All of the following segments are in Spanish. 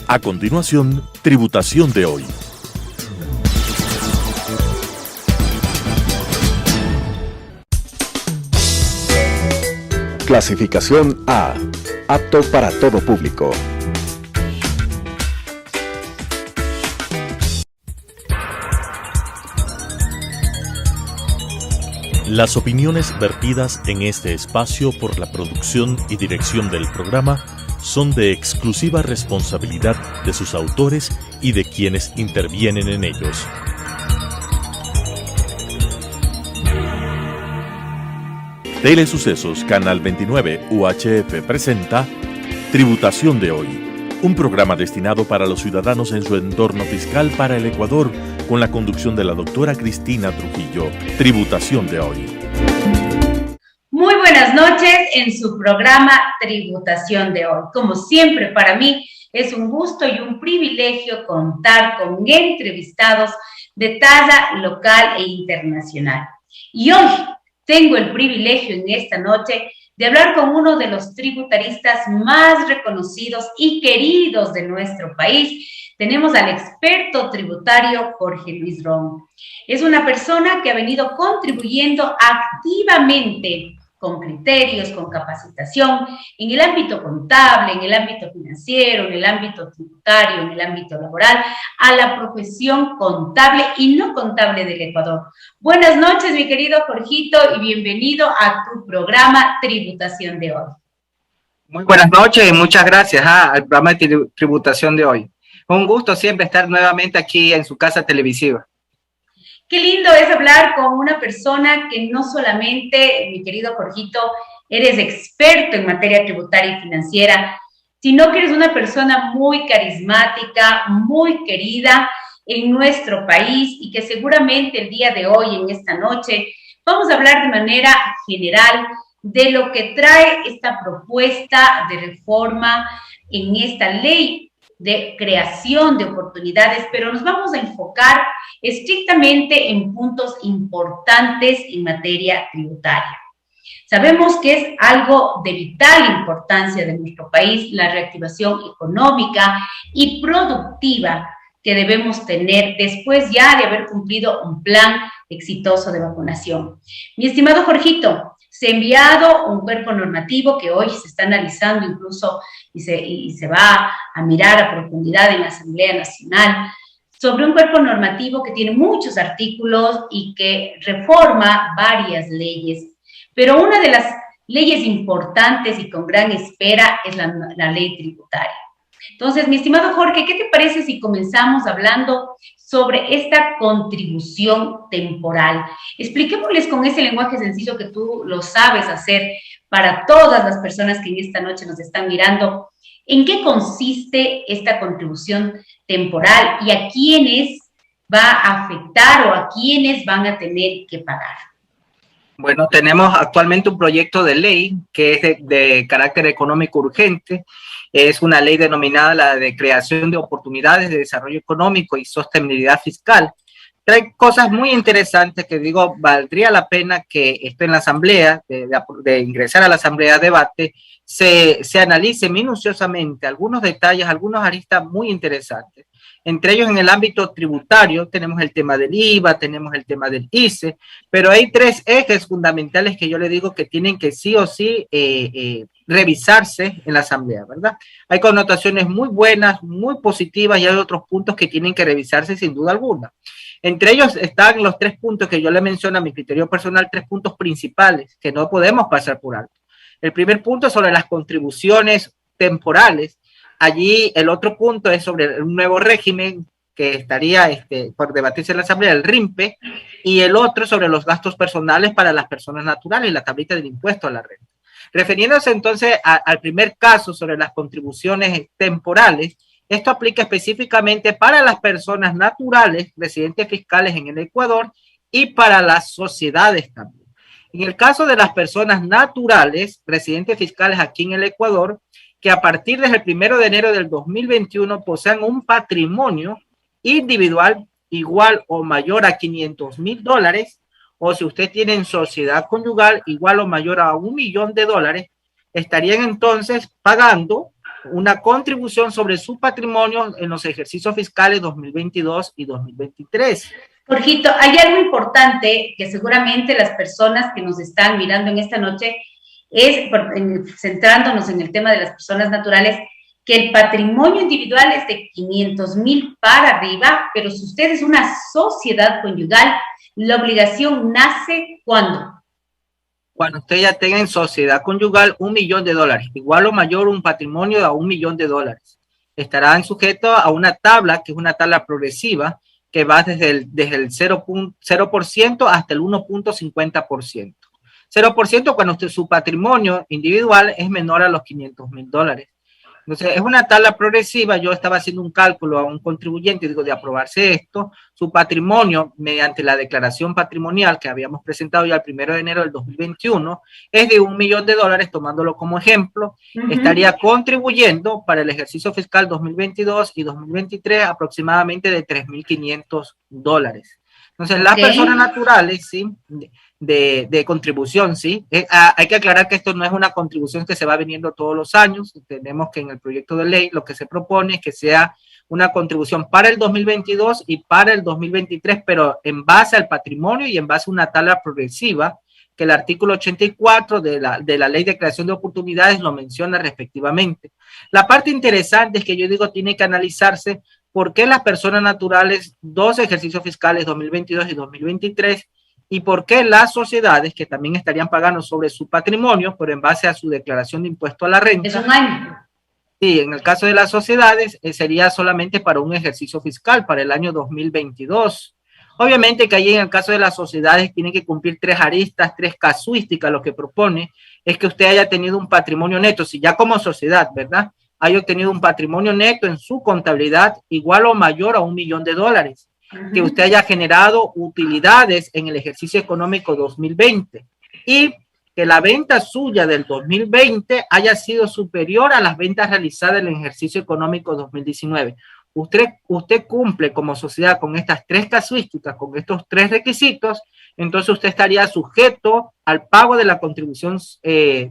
A continuación, Tributación de hoy. Clasificación A. Apto para todo público. Las opiniones vertidas en este espacio por la producción y dirección del programa son de exclusiva responsabilidad de sus autores y de quienes intervienen en ellos. Telesucesos Canal 29 UHF presenta Tributación de hoy, un programa destinado para los ciudadanos en su entorno fiscal para el Ecuador, con la conducción de la doctora Cristina Trujillo. Tributación de hoy. Muy buenas noches en su programa Tributación de hoy. Como siempre, para mí es un gusto y un privilegio contar con entrevistados de talla local e internacional. Y hoy tengo el privilegio en esta noche de hablar con uno de los tributaristas más reconocidos y queridos de nuestro país. Tenemos al experto tributario Jorge Luis Romo. Es una persona que ha venido contribuyendo activamente, con criterios, con capacitación, en el ámbito contable, en el ámbito financiero, en el ámbito tributario, en el ámbito laboral, a la profesión contable y no contable del Ecuador. Buenas noches, mi querido Jorgito, y bienvenido a tu programa Tributación de hoy. Muy buenas noches y muchas gracias al programa de Tributación de hoy. Un gusto siempre estar nuevamente aquí en su casa televisiva. Qué lindo es hablar con una persona que no solamente, mi querido Jorgito, eres experto en materia tributaria y financiera, sino que eres una persona muy carismática, muy querida en nuestro país y que seguramente el día de hoy, en esta noche, vamos a hablar de manera general de lo que trae esta propuesta de reforma en esta ley de creación de oportunidades, pero nos vamos a enfocar estrictamente en puntos importantes en materia tributaria. Sabemos que es algo de vital importancia de nuestro país la reactivación económica y productiva que debemos tener después ya de haber cumplido un plan exitoso de vacunación. Mi estimado Jorgito, se ha enviado un cuerpo normativo que hoy se está analizando incluso y se va a mirar a profundidad en la Asamblea Nacional sobre un cuerpo normativo que tiene muchos artículos y que reforma varias leyes. Pero una de las leyes importantes y con gran espera es la ley tributaria. Entonces, mi estimado Jorge, ¿qué te parece si comenzamos hablando sobre esta contribución temporal? Expliquémosles con ese lenguaje sencillo que tú lo sabes hacer para todas las personas que en esta noche nos están mirando. ¿En qué consiste esta contribución temporal y a quiénes va a afectar o a quiénes van a tener que pagar? Bueno, tenemos actualmente un proyecto de ley que es de carácter económico urgente. Es una ley denominada la de creación de oportunidades de desarrollo económico y sostenibilidad fiscal. Trae cosas muy interesantes que digo, valdría la pena que esto en la asamblea, de ingresar a la asamblea de debate, se analice minuciosamente algunos detalles, algunos aristas muy interesantes. Entre ellos, en el ámbito tributario, tenemos el tema del IVA, tenemos el tema del ICE, pero hay tres ejes fundamentales que yo le digo que tienen que sí o sí revisarse en la asamblea, ¿verdad? Hay connotaciones muy buenas, muy positivas y hay otros puntos que tienen que revisarse sin duda alguna. Entre ellos están los tres puntos que yo le menciono a mi criterio personal, tres puntos principales que no podemos pasar por alto. El primer punto es sobre las contribuciones temporales. Allí el otro punto es sobre un nuevo régimen que estaría por debatirse en la asamblea, el RIMPE, y el otro sobre los gastos personales para las personas naturales, la tablita del impuesto a la renta. Refiriéndose entonces al primer caso sobre las contribuciones temporales, esto aplica específicamente para las personas naturales, residentes fiscales en el Ecuador, y para las sociedades también. En el caso de las personas naturales, residentes fiscales aquí en el Ecuador, que a partir desde el 1 de enero del 2021 posean un patrimonio individual igual o mayor a $500,000, o si usted tiene en sociedad conyugal igual o mayor a $1 millón, estarían entonces pagando una contribución sobre su patrimonio en los ejercicios fiscales 2022 y 2023. Jorgito, hay algo importante que seguramente las personas que nos están mirando en esta noche, centrándonos en el tema de las personas naturales, que el patrimonio individual es de 500,000 para arriba, pero si usted es una sociedad conyugal, la obligación nace ¿cuándo? Cuando usted ya tenga en sociedad conyugal $1.000.000, igual o mayor un patrimonio a $1.000.000. Estarán sujetos a una tabla, que es una tabla progresiva, que va desde el 0% hasta el 1.50%. 0% cuando su patrimonio individual es menor a los $500,000. Entonces, es una tabla progresiva. Yo estaba haciendo un cálculo a un contribuyente, digo, de aprobarse esto, su patrimonio, mediante la declaración patrimonial que habíamos presentado ya el 1 de enero del 2021, es de $1.000.000, tomándolo como ejemplo, estaría contribuyendo para el ejercicio fiscal 2022 y 2023 aproximadamente de $3.500. Entonces, las personas naturales, ¿sí?, de contribución, ¿sí? Hay que aclarar que esto no es una contribución que se va viniendo todos los años. Tenemos que en el proyecto de ley lo que se propone es que sea una contribución para el 2022 y para el 2023, pero en base al patrimonio y en base a una tabla progresiva que el artículo 84 de la Ley de Creación de Oportunidades lo menciona respectivamente. La parte interesante es que yo digo tiene que analizarse por qué las personas naturales, dos ejercicios fiscales 2022 y 2023, y por qué las sociedades, que también estarían pagando sobre su patrimonio, pero en base a su declaración de impuesto a la renta. Es un año. Sí, en el caso de las sociedades sería solamente para un ejercicio fiscal, para el año 2022. Obviamente que ahí en el caso de las sociedades tienen que cumplir 3 aristas, 3 casuísticas. Lo que propone es que usted haya tenido un patrimonio neto, si ya como sociedad, ¿verdad?, haya obtenido un patrimonio neto en su contabilidad igual o mayor a $1.000.000. Que usted haya generado utilidades en el ejercicio económico 2020 y que la venta suya del 2020 haya sido superior a las ventas realizadas en el ejercicio económico 2019. Usted cumple como sociedad con estas 3 casuísticas, con estos 3 requisitos, entonces usted estaría sujeto al pago de la contribución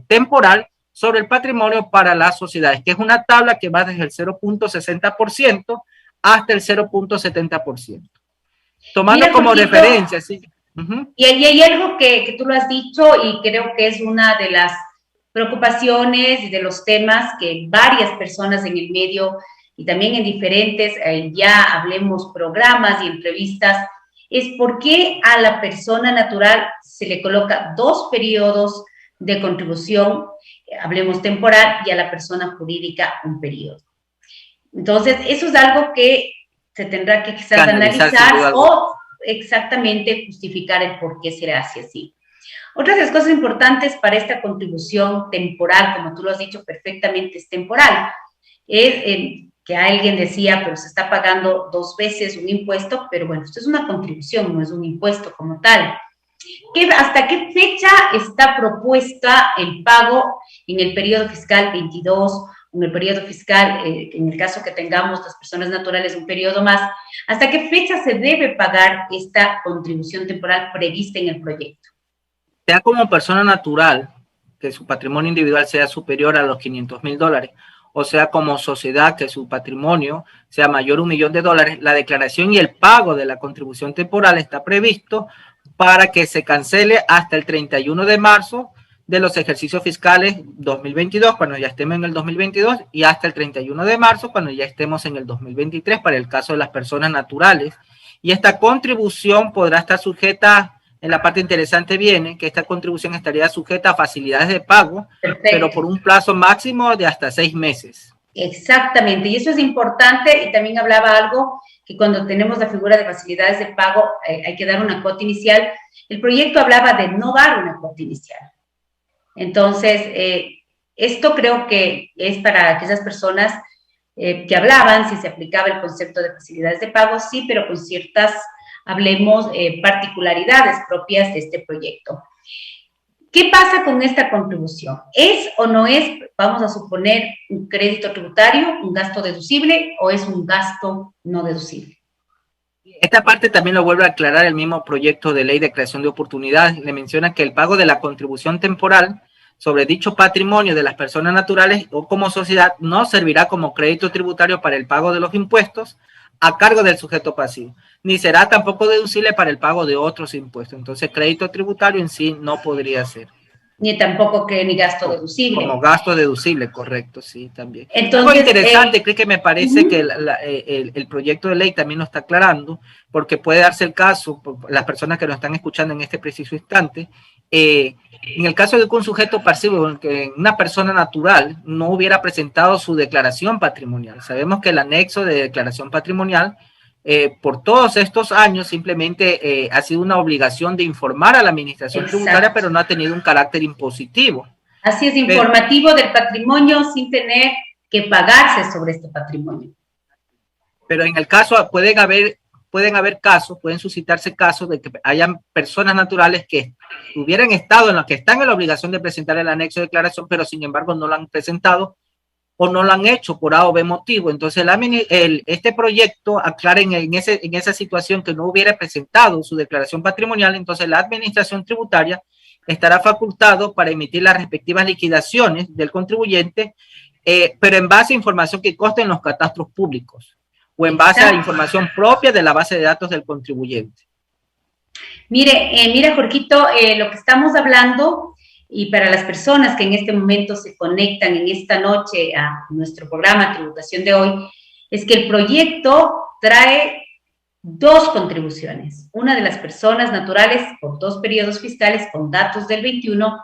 temporal sobre el patrimonio para las sociedades, que es una tabla que va desde el 0.60% hasta el 0.70%. Tomando como referencia, sí. Y hay algo que tú lo has dicho y creo que es una de las preocupaciones y de los temas que varias personas en el medio y también en diferentes, ya hablemos programas y entrevistas, es por qué a la persona natural se le coloca 2 periodos de contribución, hablemos temporal, y a la persona jurídica 1 periodo. Entonces, eso es algo que se tendrá que quizás analizar o exactamente justificar el por qué será así. Otras de las cosas importantes para esta contribución temporal, como tú lo has dicho perfectamente, es temporal, es que alguien decía, pero se está pagando 2 veces un impuesto, pero bueno, esto es una contribución, no es un impuesto como tal. ¿Hasta qué fecha está propuesta el pago en el periodo fiscal 22, en el periodo fiscal, en el caso que tengamos las personas naturales un periodo más, hasta qué fecha se debe pagar esta contribución temporal prevista en el proyecto? Sea como persona natural, que su patrimonio individual sea superior a los $500,000, o sea como sociedad, que su patrimonio sea mayor a $1.000.000, la declaración y el pago de la contribución temporal está previsto para que se cancele hasta el 31 de marzo de los ejercicios fiscales 2022, cuando ya estemos en el 2022, y hasta el 31 de marzo, cuando ya estemos en el 2023, para el caso de las personas naturales. Y esta contribución podrá estar sujeta, en la parte interesante viene, que esta contribución estaría sujeta a facilidades de pago, pero por un plazo máximo de hasta 6 meses. Exactamente, y eso es importante, y también hablaba algo, que cuando tenemos la figura de facilidades de pago, hay que dar una cuota inicial. El proyecto hablaba de no dar una cuota inicial. Entonces, esto creo que es para aquellas personas que hablaban si se aplicaba el concepto de facilidades de pago, sí, pero con ciertas, hablemos, particularidades propias de este proyecto. ¿Qué pasa con esta contribución? ¿Es o no es, vamos a suponer, un crédito tributario, un gasto deducible, o es un gasto no deducible? Esta parte también lo vuelve a aclarar el mismo proyecto de ley de creación de oportunidades. Le menciona que el pago de la contribución temporal sobre dicho patrimonio de las personas naturales o como sociedad no servirá como crédito tributario para el pago de los impuestos a cargo del sujeto pasivo, ni será tampoco deducible para el pago de otros impuestos. Entonces, crédito tributario en sí no podría ser. Ni tampoco que ni gasto deducible. Como gasto deducible, correcto, sí, también. Entonces, algo interesante, creo que me parece que el proyecto de ley también lo está aclarando, porque puede darse el caso, las personas que nos están escuchando en este preciso instante, en el caso de que un sujeto pasivo, que una persona natural, no hubiera presentado su declaración patrimonial. Sabemos que el anexo de declaración patrimonial, por todos estos años, simplemente ha sido una obligación de informar a la administración tributaria, pero no ha tenido un carácter impositivo. Así es, informativo del patrimonio sin tener que pagarse sobre este patrimonio. Pero en el caso, pueden haber casos, pueden suscitarse casos de que hayan personas naturales que hubieran estado en la que están en la obligación de presentar el anexo de declaración, pero sin embargo no lo han presentado o no lo han hecho por A o B motivo. Entonces, este proyecto aclara en esa situación que no hubiera presentado su declaración patrimonial, entonces la administración tributaria estará facultado para emitir las respectivas liquidaciones del contribuyente, pero en base a información que conste en los catastros públicos o en base a la información propia de la base de datos del contribuyente. Mira, Jorgito, lo que estamos hablando, y para las personas que en este momento se conectan en esta noche a nuestro programa Tributación de hoy, es que el proyecto trae dos contribuciones, una de las personas naturales por 2 periodos fiscales con datos del 21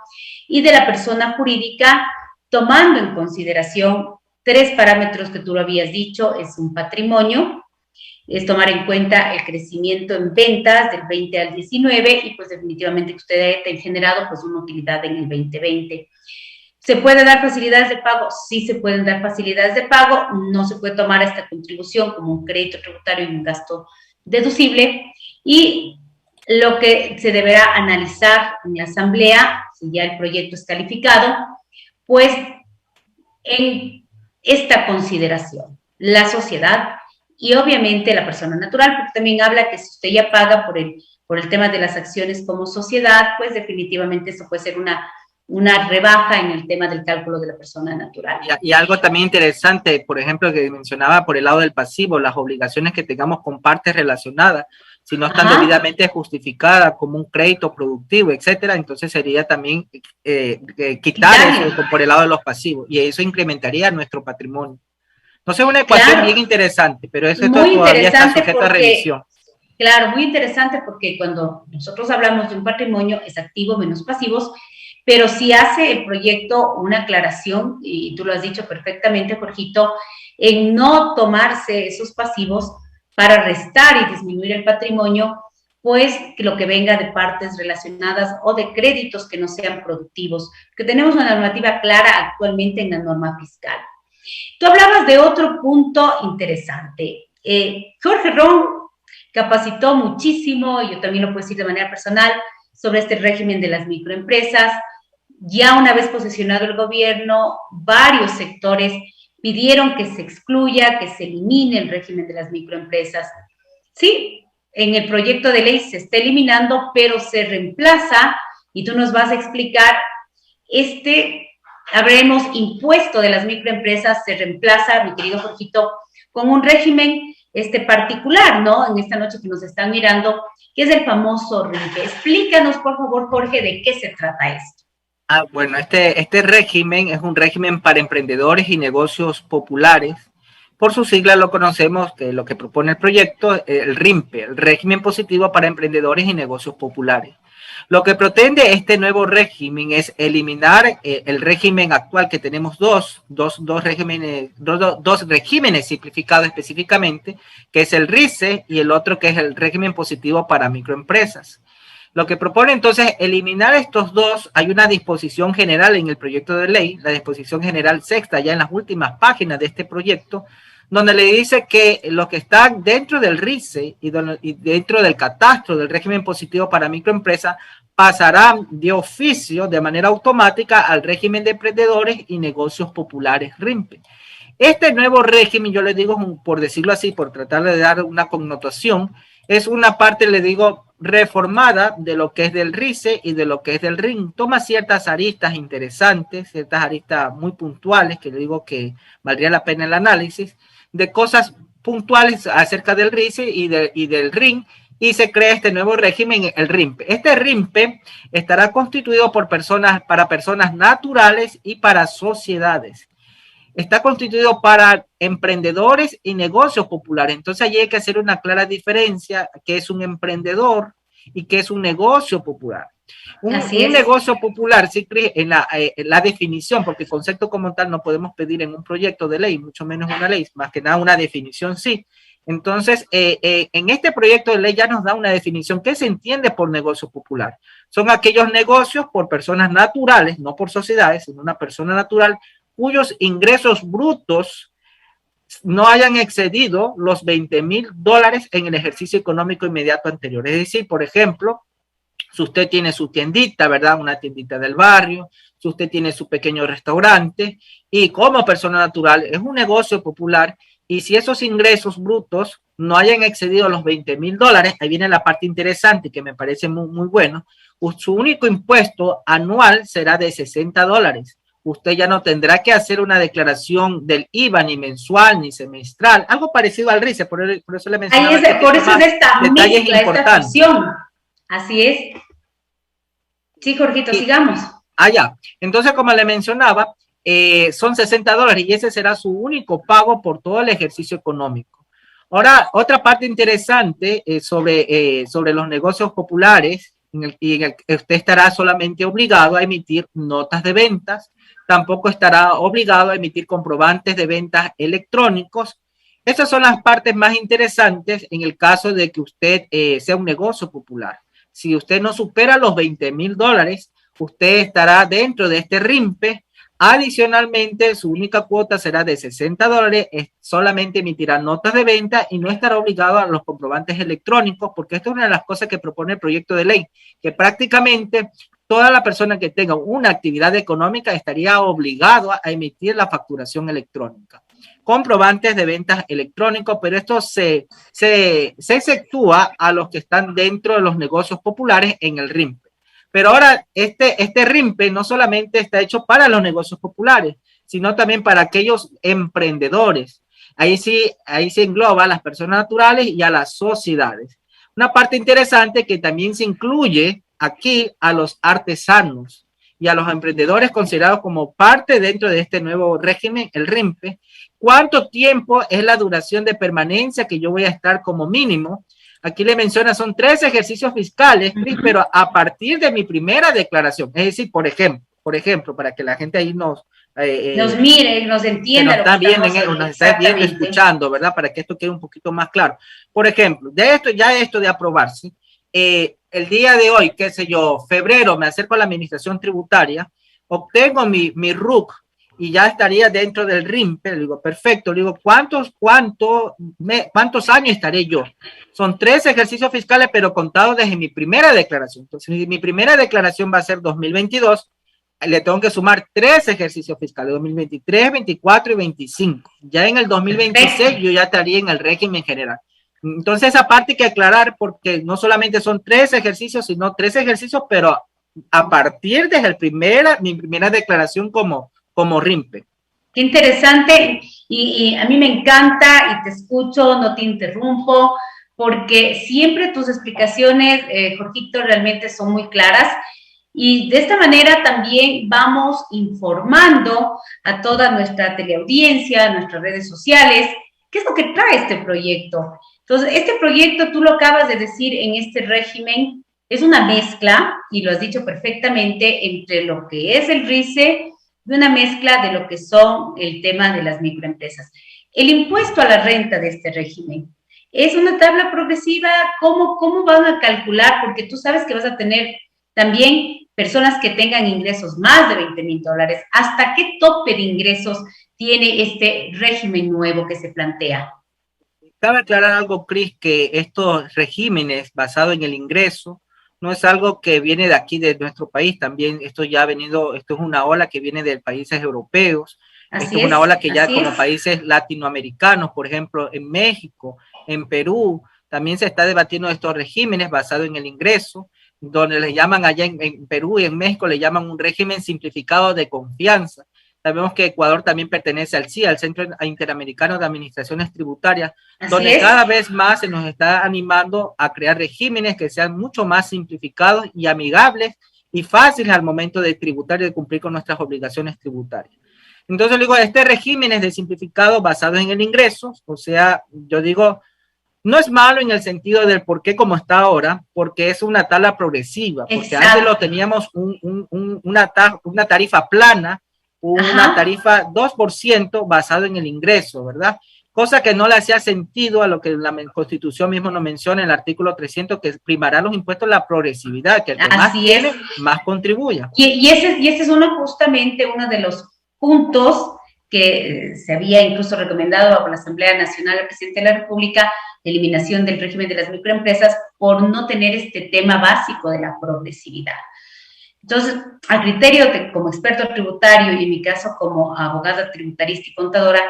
y de la persona jurídica tomando en consideración 3 parámetros que tú lo habías dicho, es un patrimonio, es tomar en cuenta el crecimiento en ventas del 20 al 19 y pues definitivamente que usted haya generado pues una utilidad en el 2020. ¿Se puede dar facilidades de pago? Sí se pueden dar facilidades de pago, no se puede tomar esta contribución como un crédito tributario y un gasto deducible, y lo que se deberá analizar en la asamblea, si ya el proyecto es calificado, pues en esta consideración, la sociedad y obviamente la persona natural, porque también habla que si usted ya paga por el tema de las acciones como sociedad, pues definitivamente eso puede ser una rebaja en el tema del cálculo de la persona natural. Y algo también interesante, por ejemplo, que mencionaba por el lado del pasivo, las obligaciones que tengamos con partes relacionadas, si no están debidamente justificadas como un crédito productivo, etcétera, entonces sería también quitar eso por el lado de los pasivos, y eso incrementaría nuestro patrimonio. Entonces, una ecuación bien interesante, pero eso todavía está sujeto a revisión. Claro, muy interesante porque cuando nosotros hablamos de un patrimonio es activo menos pasivos, pero si hace el proyecto una aclaración, y tú lo has dicho perfectamente, Jorgito, en no tomarse esos pasivos para restar y disminuir el patrimonio, pues que lo que venga de partes relacionadas o de créditos que no sean productivos, porque tenemos una normativa clara actualmente en la norma fiscal. Tú hablabas de otro punto interesante. Jorge Ron capacitó muchísimo, yo también lo puedo decir de manera personal, sobre este régimen de las microempresas. Ya una vez posesionado el gobierno, varios sectores pidieron que se excluya, que se elimine el régimen de las microempresas. Sí, en el proyecto de ley se está eliminando, pero se reemplaza, y tú nos vas a explicar, habremos impuesto de las microempresas, se reemplaza, mi querido Jorgito, con un régimen particular, ¿no? En esta noche que nos están mirando, que es el famoso RIMPE. Explícanos, por favor, Jorge, de qué se trata esto. Bueno, este régimen es un régimen para emprendedores y negocios populares. Por su sigla lo conocemos, que lo que propone el proyecto, el RIMPE, el régimen positivo para emprendedores y negocios populares. Lo que pretende este nuevo régimen es eliminar el régimen actual, que tenemos dos regímenes simplificados específicamente, que es el RICE y el otro que es el régimen positivo para microempresas. Lo que propone entonces eliminar estos dos. Hay una disposición general en el proyecto de ley, la disposición general sexta, ya en las últimas páginas de este proyecto, donde le dice que los que están dentro del RICE y dentro del catastro del régimen positivo para microempresas pasarán de oficio, de manera automática, al régimen de emprendedores y negocios populares RIMPE. Este nuevo régimen, yo le digo, por decirlo así, por tratar de dar una connotación, es una parte, le digo, reformada de lo que es del RICE y de lo que es del RIN. Toma ciertas aristas interesantes, ciertas aristas muy puntuales, que le digo que valdría la pena el análisis, de cosas puntuales acerca del RICE y del RIN, y se crea este nuevo régimen, el RIMPE. Este RIMPE estará constituido para personas naturales y para sociedades. Está constituido para emprendedores y negocios populares. Entonces allí hay que hacer una clara diferencia, qué es un emprendedor y qué es un negocio popular. Un negocio popular, sí, en la definición, porque el concepto como tal no podemos pedir en un proyecto de ley, mucho menos una ley, más que nada una definición sí. Entonces, en este proyecto de ley ya nos da una definición. ¿Qué se entiende por negocio popular? Son aquellos negocios por personas naturales, no por sociedades, sino una persona natural, cuyos ingresos brutos no hayan excedido los $20,000 en el ejercicio económico inmediato anterior. Es decir, por ejemplo, si usted tiene su tiendita, ¿verdad? Una tiendita del barrio, si usted tiene su pequeño restaurante y como persona natural es un negocio popular, y si esos ingresos brutos no hayan excedido los $20,000, ahí viene la parte interesante que me parece muy, muy bueno, su único impuesto anual será de $60. Usted ya no tendrá que hacer una declaración del IVA ni mensual ni semestral, algo parecido al RICE, por eso le mencionaba. Por eso es esta mezcla, esta fusión. Así es. Sí, Jorgito, sigamos. Ya. Entonces, como le mencionaba, son $60 y ese será su único pago por todo el ejercicio económico. Ahora, otra parte interesante sobre los negocios populares, en el que usted estará solamente obligado a emitir notas de ventas, tampoco estará obligado a emitir comprobantes de ventas electrónicos. Esas son las partes más interesantes en el caso de que usted sea un negocio popular. Si usted no supera los $20,000, usted estará dentro de este RIMPE. Adicionalmente, su única cuota será de $60, solamente emitirá notas de venta y no estará obligado a los comprobantes electrónicos, porque esto es una de las cosas que propone el proyecto de ley, que prácticamente toda la persona que tenga una actividad económica estaría obligado a emitir la facturación electrónica. Comprobantes de ventas electrónicos, pero esto se exceptúa a los que están dentro de los negocios populares en el RIMPE. Pero ahora este RIMPE no solamente está hecho para los negocios populares, sino también para aquellos emprendedores. Ahí sí engloba a las personas naturales y a las sociedades. Una parte interesante que también se incluye aquí a los artesanos y a los emprendedores considerados como parte dentro de este nuevo régimen, el RIMPE. ¿Cuánto tiempo es la duración de permanencia que yo voy a estar como mínimo? Aquí le menciona, son 3 ejercicios fiscales, pero a partir de mi primera declaración. Es decir, por ejemplo, para que la gente ahí nos mire, nos entienda. Nos está viendo, escuchando, ¿verdad? Para que esto quede un poquito más claro. Por ejemplo, esto de aprobarse, el día de hoy, qué sé yo, febrero, me acerco a la administración tributaria, obtengo mi RUC y ya estaría dentro del RIMPE. Le digo, perfecto. Le digo, ¿cuántos años estaré yo? Son 3 ejercicios fiscales, pero contados desde mi primera declaración. Entonces, mi primera declaración va a ser 2022. Le tengo que sumar 3 ejercicios fiscales, 2023, 24 y 25. Ya en el 2026 yo ya estaría en el régimen general. Entonces, esa parte hay que aclarar porque no solamente son 3 ejercicios, sino 3 ejercicios, pero a partir de mi primera declaración como RIMPE. Qué interesante, y a mí me encanta y te escucho, no te interrumpo, porque siempre tus explicaciones, Jorgito, realmente son muy claras, y de esta manera también vamos informando a toda nuestra teleaudiencia, a nuestras redes sociales, qué es lo que trae este proyecto. Entonces, este proyecto, tú lo acabas de decir, en este régimen, es una mezcla, y lo has dicho perfectamente, entre lo que es el RICE y una mezcla de lo que son el tema de las microempresas. El impuesto a la renta de este régimen es una tabla progresiva. ¿Cómo van a calcular? Porque tú sabes que vas a tener también personas que tengan ingresos más de $20,000. ¿Hasta qué tope de ingresos tiene este régimen nuevo que se plantea? Cabe aclarar algo, Cris, que estos regímenes basados en el ingreso no es algo que viene de aquí, de nuestro país. También esto es una ola que viene de países europeos. Esto es una ola que ya como países latinoamericanos, por ejemplo, en México, en Perú, también se está debatiendo estos regímenes basados en el ingreso, donde le llaman allá en Perú y en México, le llaman un régimen simplificado de confianza. Sabemos que Ecuador también pertenece al CIA, al Centro Interamericano de Administraciones Tributarias, donde cada vez más se nos está animando a crear regímenes que sean mucho más simplificados y amigables y fáciles al momento de tributar y de cumplir con nuestras obligaciones tributarias. Entonces, digo, este régimen es de simplificado basado en el ingreso, o sea, yo digo, no es malo en el sentido del por qué como está ahora, porque es una tabla progresiva, porque Exacto. antes lo teníamos una tarifa plana, una tarifa 2% basado en el ingreso, ¿verdad? Cosa que no le hacía sentido a lo que la Constitución mismo nos menciona en el artículo 300, que primará los impuestos la progresividad, que el que más tiene, más contribuya. Y ese es justamente uno de los puntos que se había incluso recomendado por la Asamblea Nacional del Presidente de la República, la eliminación del régimen de las microempresas por no tener este tema básico de la progresividad. Entonces, al criterio como experto tributario y en mi caso como abogada tributarista y contadora,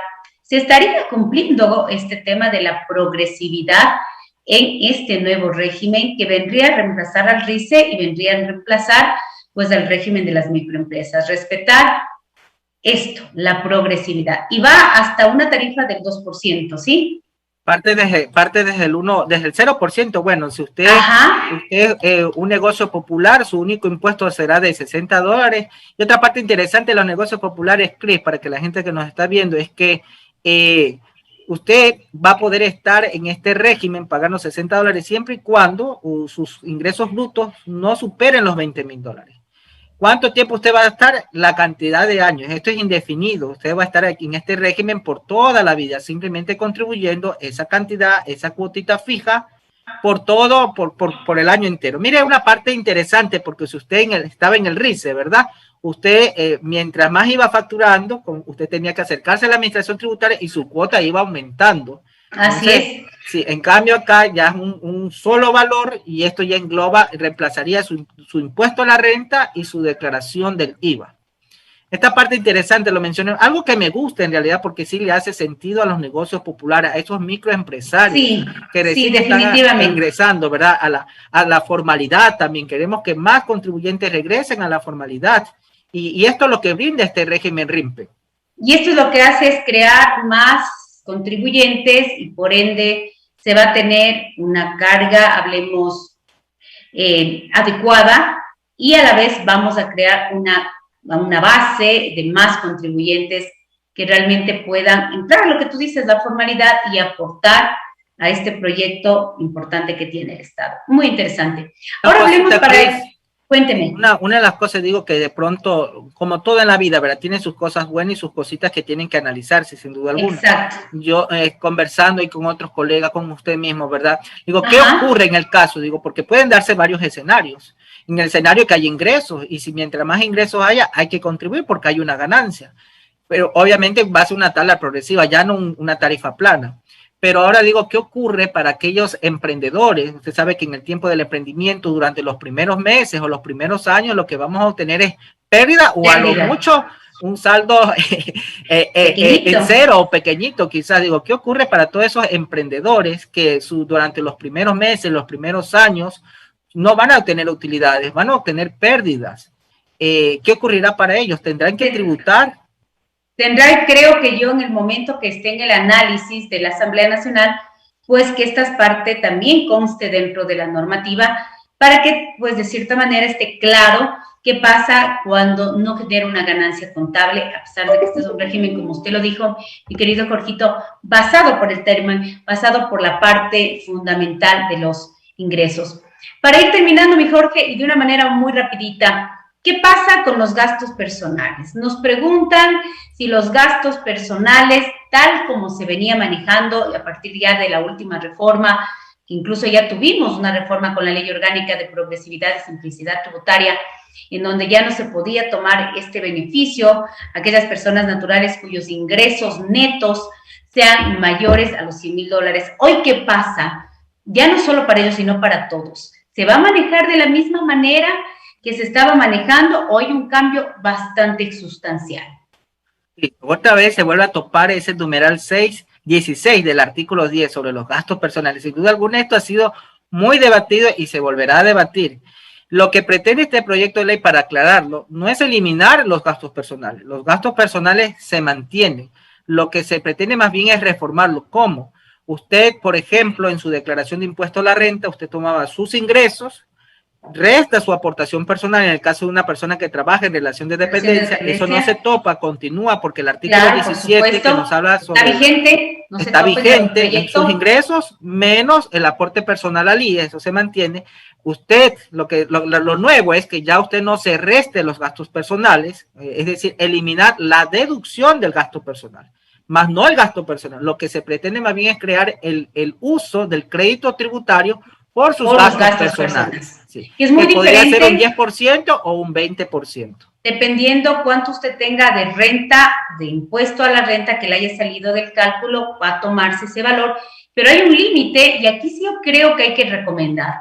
se estaría cumpliendo este tema de la progresividad en este nuevo régimen que vendría a reemplazar al RICE y vendría a reemplazar pues al régimen de las microempresas. Respetar esto, la progresividad. Y va hasta una tarifa del 2%, ¿sí? Parte desde el 0%. Bueno, si usted, un negocio popular, su único impuesto será de $60. Y otra parte interesante de los negocios populares, Cris, para que la gente que nos está viendo, es que usted va a poder estar en este régimen pagando $60 siempre y cuando sus ingresos brutos no superen los $20,000. ¿Cuánto tiempo usted va a estar? La cantidad de años. Esto es indefinido. Usted va a estar aquí en este régimen por toda la vida, simplemente contribuyendo esa cantidad, esa cuotita fija, por todo, por el año entero. Mire, una parte interesante, porque si usted estaba en el RICE, ¿verdad? Usted, mientras más iba facturando, usted tenía que acercarse a la administración tributaria y su cuota iba aumentando. Así es. Sí, en cambio acá ya es un solo valor y esto ya engloba, reemplazaría su impuesto a la renta y su declaración del IVA. Esta parte interesante lo mencioné, algo que me gusta en realidad porque sí le hace sentido a los negocios populares, a esos microempresarios que recién están ingresando, ¿verdad? A la formalidad también. Queremos que más contribuyentes regresen a la formalidad y esto es lo que brinda este régimen RIMPE. Y esto es lo que hace es crear más contribuyentes y por ende se va a tener una carga, hablemos, adecuada y a la vez vamos a crear una base de más contribuyentes que realmente puedan entrar a lo que tú dices, la formalidad y aportar a este proyecto importante que tiene el Estado. Muy interesante. Ahora hablemos Cuénteme. Una de las cosas, digo, que de pronto, como todo en la vida, ¿verdad? Tiene sus cosas buenas y sus cositas que tienen que analizarse, sin duda alguna. Exacto. Yo, conversando y con otros colegas, con usted mismo, ¿verdad? Digo, ¿qué ocurre en el caso? Digo, porque pueden darse varios escenarios. En el escenario que hay ingresos, y si mientras más ingresos haya, hay que contribuir porque hay una ganancia. Pero obviamente va a ser una tabla progresiva, ya no una tarifa plana. Pero ahora digo, ¿qué ocurre para aquellos emprendedores? Usted sabe que en el tiempo del emprendimiento, durante los primeros meses o los primeros años, lo que vamos a obtener es pérdida o a lo mucho un saldo en cero o pequeñito, quizás. Digo, ¿qué ocurre para todos esos emprendedores que durante los primeros meses, los primeros años, no van a obtener utilidades, van a obtener pérdidas? ¿Qué ocurrirá para ellos? ¿Tendrán que tributar? Tendrá, creo que yo en el momento que esté en el análisis de la Asamblea Nacional, pues que esta parte también conste dentro de la normativa para que, pues de cierta manera, esté claro qué pasa cuando no genera una ganancia contable, a pesar de que este es un régimen, como usted lo dijo, mi querido Jorgito, basado por el término, basado por la parte fundamental de los ingresos. Para ir terminando, mi Jorge, y de una manera muy rapidita, ¿qué pasa con los gastos personales? Nos preguntan si los gastos personales, tal como se venía manejando a partir ya de la última reforma, que incluso ya tuvimos una reforma con la Ley Orgánica de Progresividad y Simplicidad Tributaria, en donde ya no se podía tomar este beneficio a aquellas personas naturales cuyos ingresos netos sean mayores a los $100,000. Hoy, ¿qué pasa? Ya no solo para ellos, sino para todos. ¿Se va a manejar de la misma manera que se estaba manejando? Hoy un cambio bastante sustancial. Y otra vez se vuelve a topar ese numeral 6 16 del artículo 10 sobre los gastos personales. Sin duda alguna esto ha sido muy debatido y se volverá a debatir. Lo que pretende este proyecto de ley, para aclararlo, no es eliminar los gastos personales. Los gastos personales se mantienen. Lo que se pretende más bien es reformarlo. ¿Cómo? Usted, por ejemplo, en su declaración de impuesto a la renta, usted tomaba sus ingresos, resta su aportación personal. En el caso de una persona que trabaja en relación de dependencia, eso no se topa, continúa, porque el artículo 17 que nos habla sobre... Está vigente, no está vigente en sus ingresos menos el aporte personal al IE, eso se mantiene. Usted, lo nuevo es que ya usted no se reste los gastos personales, es decir, eliminar la deducción del gasto personal, más no el gasto personal. Lo que se pretende más bien es crear el uso del crédito tributario por sus gastos personales. Sí. Y es muy diferente. Podría ser un 10% o un 20%. Dependiendo cuánto usted tenga de renta, de impuesto a la renta que le haya salido del cálculo, va a tomarse ese valor. Pero hay un límite, y aquí sí yo creo que hay que recomendar,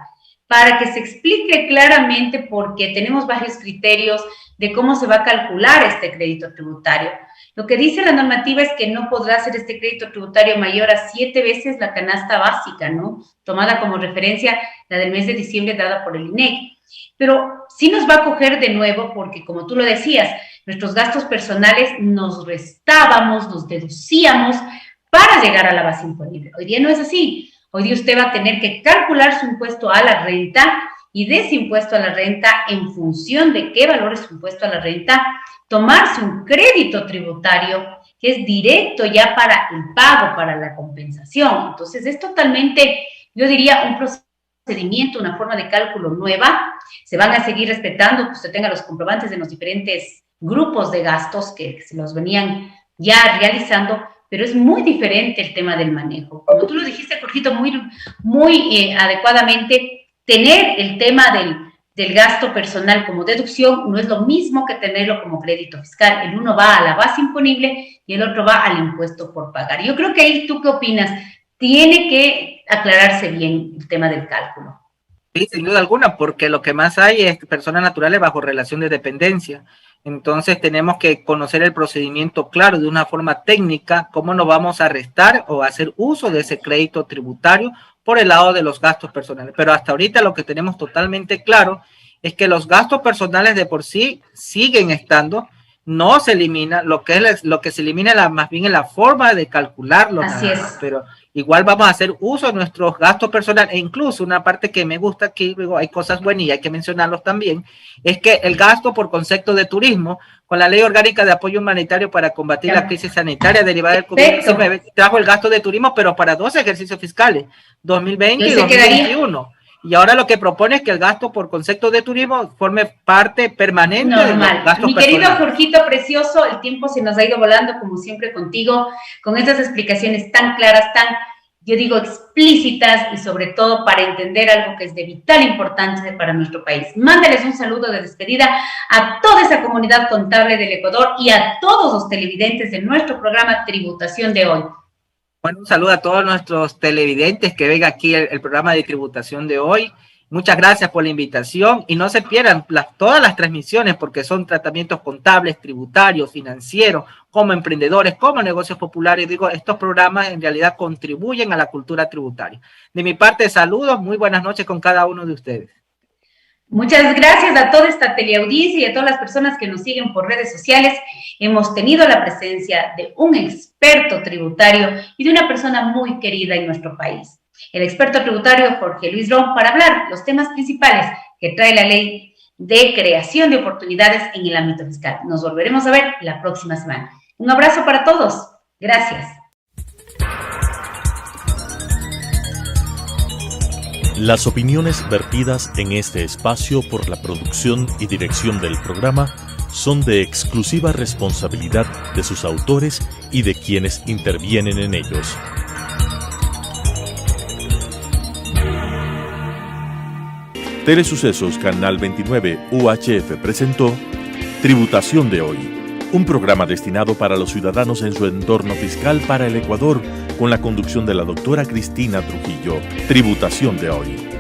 para que se explique claramente, porque tenemos varios criterios de cómo se va a calcular este crédito tributario. Lo que dice la normativa es que no podrá ser este crédito tributario mayor a 7 veces la canasta básica, ¿no? Tomada como referencia la del mes de diciembre dada por el INEC. Pero sí nos va a coger de nuevo porque, como tú lo decías, nuestros gastos personales nos restábamos, nos deducíamos para llegar a la base imponible. Hoy día no es así. Hoy día usted va a tener que calcular su impuesto a la renta y de ese impuesto a la renta, en función de qué valor es su impuesto a la renta, tomarse un crédito tributario que es directo ya para el pago, para la compensación. Entonces, es totalmente, yo diría, un procedimiento, una forma de cálculo nueva. Se van a seguir respetando, que usted tenga los comprobantes de los diferentes grupos de gastos que se los venían ya realizando, pero es muy diferente el tema del manejo. Como tú lo dijiste, Jorgito, muy adecuadamente, tener el tema del gasto personal como deducción no es lo mismo que tenerlo como crédito fiscal. El uno va a la base imponible y el otro va al impuesto por pagar. Yo creo que ahí, ¿tú qué opinas? Tiene que aclararse bien el tema del cálculo. Sí, sin duda alguna, porque lo que más hay es personas naturales bajo relación de dependencia. Entonces tenemos que conocer el procedimiento claro, de una forma técnica, cómo nos vamos a restar o hacer uso de ese crédito tributario por el lado de los gastos personales. Pero hasta ahorita lo que tenemos totalmente claro es que los gastos personales de por sí siguen estando, no se elimina, lo que se elimina más bien es la forma de calcularlo. Así es. Pero igual vamos a hacer uso de nuestros gastos personales, e incluso una parte que me gusta aquí, luego hay cosas buenas y hay que mencionarlos también, es que el gasto por concepto de turismo, con la Ley Orgánica de Apoyo Humanitario para combatir la crisis sanitaria derivada del COVID-19, trajo el gasto de turismo, pero para 2 ejercicios fiscales, 2020 y 2021. Y ahora lo que propone es que el gasto por concepto de turismo forme parte permanente de los gastos Mi querido Jorgito precioso, el tiempo se nos ha ido volando, como siempre contigo, con estas explicaciones tan claras, tan, yo digo, explícitas, y sobre todo para entender algo que es de vital importancia para nuestro país. Mándales un saludo de despedida a toda esa comunidad contable del Ecuador y a todos los televidentes de nuestro programa Tributación de hoy. Bueno, un saludo a todos nuestros televidentes que ven aquí el programa de tributación de hoy. Muchas gracias por la invitación y no se pierdan todas las transmisiones, porque son tratamientos contables, tributarios, financieros, como emprendedores, como negocios populares. Digo, estos programas en realidad contribuyen a la cultura tributaria. De mi parte, saludos, muy buenas noches con cada uno de ustedes. Muchas gracias a toda esta teleaudiencia y a todas las personas que nos siguen por redes sociales. Hemos tenido la presencia de un experto tributario y de una persona muy querida en nuestro país. El experto tributario Jorge Luis Ron, para hablar los temas principales que trae la ley de creación de oportunidades en el ámbito fiscal. Nos volveremos a ver la próxima semana. Un abrazo para todos. Gracias. Las opiniones vertidas en este espacio por la producción y dirección del programa son de exclusiva responsabilidad de sus autores y de quienes intervienen en ellos. Telesucesos Canal 29 UHF presentó Tributación de hoy, un programa destinado para los ciudadanos en su entorno fiscal para el Ecuador, con la conducción de la doctora Cristina Trujillo. Tributación de hoy.